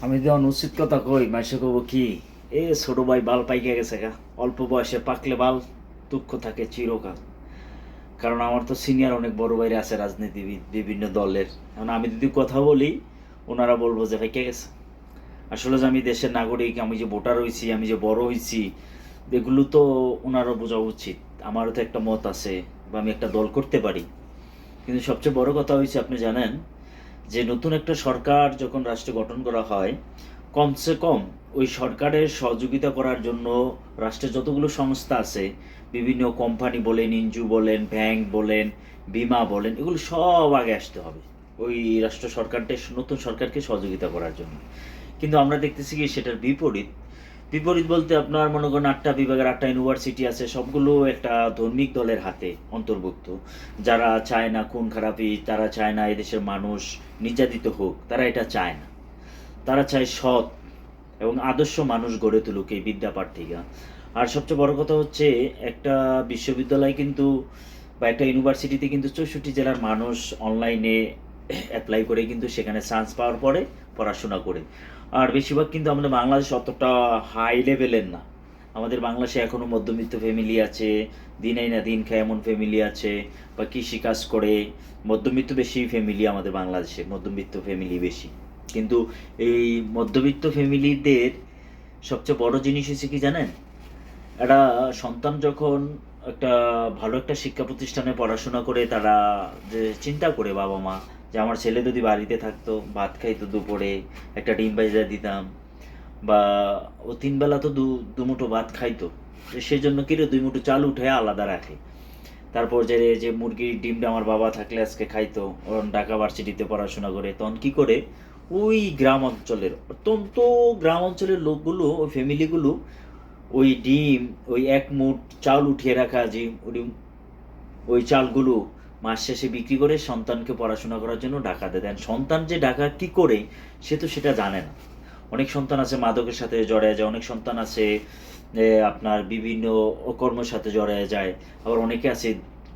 আমি যে অনুচিত কথা কই মাসে কব কি এ ছোট ভাই বাল পাইকে গেছে গা, অল্প বয়সে পাকলে বাল দুঃখ থাকে চিরকাল। কারণ আমার তো সিনিয়র অনেক বড় ভাইরা আছে রাজনীতিবিদ বিভিন্ন দলের। এখন আমি যদি কথা বলি ওনারা বলবো যে ভাই কে গেছে। আসলে যে আমি দেশের নাগরিক, আমি যে ভোটার হয়েছি, আমি যে বড় হয়েছি, এগুলো তো ওনারও বোঝা উচিত। আমারও তো একটা মত আছে বা আমি একটা দল করতে পারি। কিন্তু সবচেয়ে বড় কথা হয়েছে, আপনি জানেন যে নতুন একটা সরকার যখন রাষ্ট্রে গঠন করা হয়, কমসে কম ওই সরকারের সহযোগিতা করার জন্য রাষ্ট্রের যতগুলো সংস্থা আছে, বিভিন্ন কোম্পানি বলেন, এনজিও বলেন, ব্যাংক বলেন, বিমা বলেন, এগুলো সব আগে আসতে হবে ওই রাষ্ট্র সরকারটা নতুন সরকারকে সহযোগিতা করার জন্য। কিন্তু আমরা দেখতেছি কি সেটার বিপরীত। বিপরীত বলতে আপনার মনে করেন 8টা বিভাগের 8টা ইউনিভার্সিটি আছে, সবগুলো একটা ধার্মিক দলের হাতে অন্তর্ভুক্ত। যারা চায় না খুন খারাপি, তারা চায় না এদেশের মানুষ নির্যাতিত হোক, তারা এটা চায় না। তারা চায় সৎ এবং আদর্শ মানুষ গড়ে তুলুক এই বিদ্যাপাঠ থেকে। আর সবচেয়ে বড় কথা হচ্ছে, একটা বিশ্ববিদ্যালয় কিন্তু বা একটা ইউনিভার্সিটিতে কিন্তু 64 জেলার মানুষ অনলাইনে অ্যাপ্লাই করে কিন্তু সেখানে চান্স পাওয়ার পরে পড়াশোনা করে। আর বেশিরভাগ কিন্তু আমাদের বাংলাদেশ অতটা হাই লেভেলের না। আমাদের বাংলাদেশে এখনও মধ্যবিত্ত ফ্যামিলি আছে, দিন আই না দিন খায় এমন ফ্যামিলি আছে, বা কৃষিকাজ করে। মধ্যবিত্ত বেশি ফ্যামিলি আমাদের বাংলাদেশে, মধ্যবিত্ত ফ্যামিলি বেশি। কিন্তু এই মধ্যবিত্ত ফ্যামিলিদের সবচেয়ে বড় জিনিস হচ্ছে কি জানেন, একটা সন্তান যখন একটা ভালো একটা শিক্ষা প্রতিষ্ঠানে পড়াশোনা করে, তারা যে চিন্তা করে বাবা মা যে আমার ছেলে যদি বাড়িতে থাকতো, ভাত খাইতো দুপুরে, একটা ডিম ভাজা দিতাম, বা ও 3 বেলা তো দুমুঠো ভাত খাইতো, সেই জন্য কিরে 2 মুঠো চাল উঠে আলাদা রাখে। তারপর যে যে মুরগির ডিমটা আমার বাবা থাকলে আজকে খাইতো, ওরকম ঢাকা ভার্সিটিতে পড়াশোনা করে, তখন কি করে ওই গ্রাম অঞ্চলের অত্যন্ত গ্রাম অঞ্চলের লোকগুলো, ওই ফ্যামিলিগুলো ওই ডিম, ওই 1 মুঠ চাল উঠিয়ে রাখা, যে ওই চালগুলো মাস শেষে বিক্রি করে সন্তানকে পড়াশোনা করার জন্য ঢাকা দেন। সন্তান যে ঢাকা কি করে সে তো সেটা জানে না। অনেক সন্তান আছে মাদকের সাথে জড়ায় যায়, অনেক সন্তান আছে আপনার বিভিন্ন অকর্মের সাথে জড়ায় যায়, আবার অনেকে আছে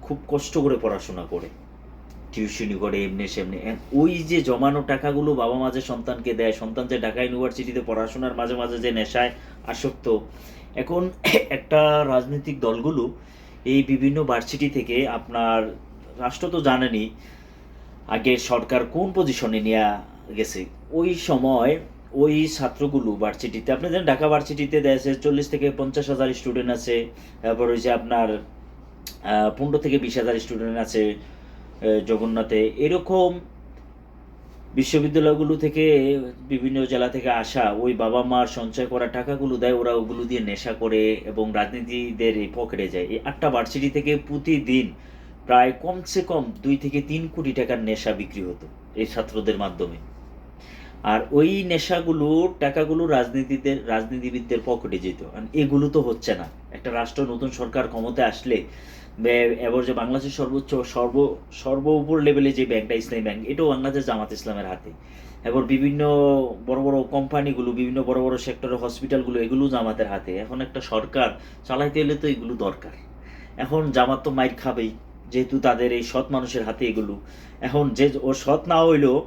খুব কষ্ট করে পড়াশোনা করে, টিউশনি করে এমনি সেমনি। ওই যে জমানো টাকাগুলো বাবা মা যে সন্তানকে দেয়, সন্তান যে ঢাকা ইউনিভার্সিটিতে পড়াশোনার মাঝে মাঝে যে নেশায় আসক্ত। এখন একটা রাজনৈতিক দলগুলো এই বিভিন্ন ভার্সিটি থেকে আপনার, রাষ্ট্র তো জানেনই আগে সরকার কোন পজিশনে নিয়ে গেছে, ওই সময় ওই ছাত্রগুলো ভার্সিটিতে, আপনি জানেন ঢাকা ভার্সিটিতে দেশে 40 থেকে 50 হাজার স্টুডেন্ট আছে। তারপর ওই যে আপনার 15 থেকে 20 হাজার স্টুডেন্ট আছে জগন্নাথে। এরকম বিশ্ববিদ্যালয়গুলো থেকে বিভিন্ন জেলা থেকে আসা ওই বাবা মার সঞ্চয় করা টাকাগুলো দেয়, ওরা ওগুলো দিয়ে নেশা করে এবং রাজনীতিদের এই পকেটে যায়। এই 8টা ভার্সিটি থেকে প্রতিদিন প্রায় কমসে কম 2 থেকে 3 কোটি টাকার নেশা বিক্রি হতো এই ছাত্রদের মাধ্যমে। আর ওই নেশাগুলোর টাকাগুলো রাজনীতিবিদদের পকেটে যেত। আর এগুলো তো হচ্ছে না। একটা রাষ্ট্র নতুন সরকার ক্ষমতায় আসলে এবার যে বাংলাদেশের সর্বোচ্চ সর্ব উপর লেভেলে যে ব্যাংকটা ইসলামী ব্যাংক, এটাও বাংলাদেশ জামাত ইসলামের হাতে। এবার বিভিন্ন বড় বড় কোম্পানিগুলো, বিভিন্ন বড় বড় সেক্টরের হসপিটালগুলো, এগুলো জামাতের হাতে। এখন একটা সরকার চালাইতে এলে তো এগুলো দরকার। এখন জামাত তো মাইর খাবেই, যেহেতু তাদের এই সৎ মানুষের হাতে এগুলো। এখন যে ও সৎ না হইলেও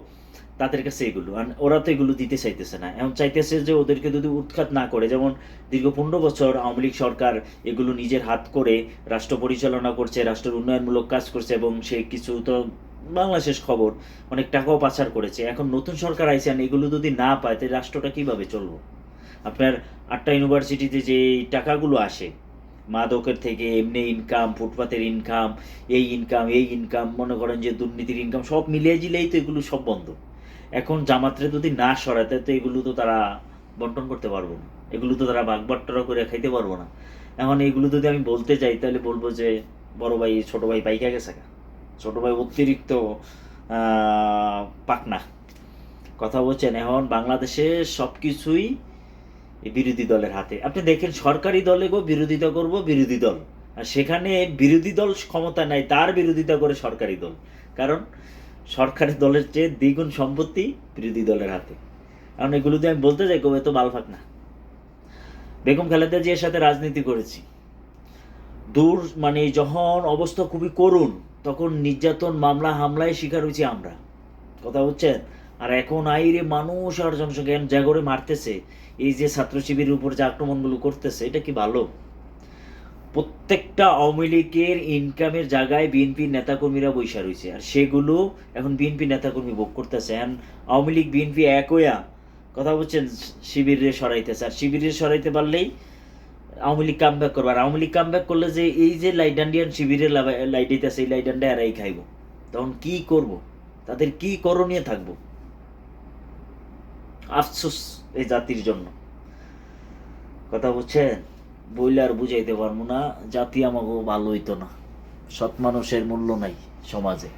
তাদের কাছে এগুলো, আর ওরা তো এগুলো দিতে চাইতেছে না। এখন চাইতেছে যে ওদেরকে যদি উৎখাত না করে, যেমন দীর্ঘ 15 বছর আওয়ামী লীগ সরকার এগুলো নিজের হাত করে রাষ্ট্র পরিচালনা করছে, রাষ্ট্রের উন্নয়নমূলক কাজ করছে, এবং সে কিছু তো বাংলাদেশের খবর অনেক টাকাও পাচার করেছে। এখন নতুন সরকার আইছে, আর এগুলো যদি না পায় তাহলে রাষ্ট্রটা কিভাবে চলবো? আপনার 8টা ইউনিভার্সিটিতে যে টাকাগুলো আসে মাদকের থেকে, এমনি ইনকাম, ফুটপাতের ইনকাম, এই ইনকাম মনে করেন যে দুর্নীতির ইনকাম, সব মিলিয়ে জিলেই তো এগুলো সব বন্ধ। এখন জামাতরে যদি না সরাতে তো এগুলো তো তারা বন্টন করতে পারবো না, এগুলো তো তারা ভাগ করে খাইতে পারবো না। এখন এগুলো যদি আমি বলতে যাই তাহলে বলবো যে বড় ভাই ছোট ভাই পাইকা গেছে গা, ছোট ভাই অতিরিক্ত পাকনা কথা বলছেন। এখন বাংলাদেশে সব কিছুই এই বিরোধী দলের হাতে। আপনি দেখেন সরকারি দলে গো বিরোধিতা করব বিরোধী দল, আর সেখানে বিরোধী দল ক্ষমতা নাই, তার বিরোধিতা করে সরকারি দল। কারণ সরকারি দলের চেয়ে দ্বিগুণ সম্পত্তি বিরোধী দলের হাতে। কারণ এগুলো দিয়ে আমি বলতে যাই কবে তো বালফাক না। বেগম খালেদা জিয়ার সাথে রাজনীতি করেছি, দূর মানে যখন অবস্থা খুবই করুণ, তখন নির্যাতন মামলা হামলায় শিকার হয়েছি আমরা, কথা হচ্ছেন। আর এখন আইরে মানুষ আর জনসংখ্যা এখন যা করে মারতেছে, এই যে ছাত্র শিবিরের উপর যে আক্রমণগুলো করতেছে, এটা কি ভালো? প্রত্যেকটা আওয়ামী লীগের ইনকামের জায়গায় বিএনপির নেতাকর্মীরা বৈশা রয়েছে, আর সেগুলো এখন বিএনপি নেতাকর্মী ভোগ করতেছে। এখন আওয়ামী লীগ বিএনপি এক হইয়া কথা বলছেন শিবিরে সরাইতেছে, আর শিবিরে সরাইতে পারলেই আওয়ামী লীগ কাম ব্যাক করবে। আর আওয়ামী লীগ কাম ব্যাক করলে যে এই যে লাইডান্ডিয়ান শিবিরে লাইডাইতেছে, এই লাইডান্ডা এরাই খাইব। তখন কি করব? তাদের কি করণীয় থাকবো? আফসোস এই জাতির জন্য। কথা বুঝছেন? বইলে আর বুঝাইতে পারবো না, জাতি আমাকে ভালো হইতো না। সৎ মানুষের মূল্য নাই সমাজে।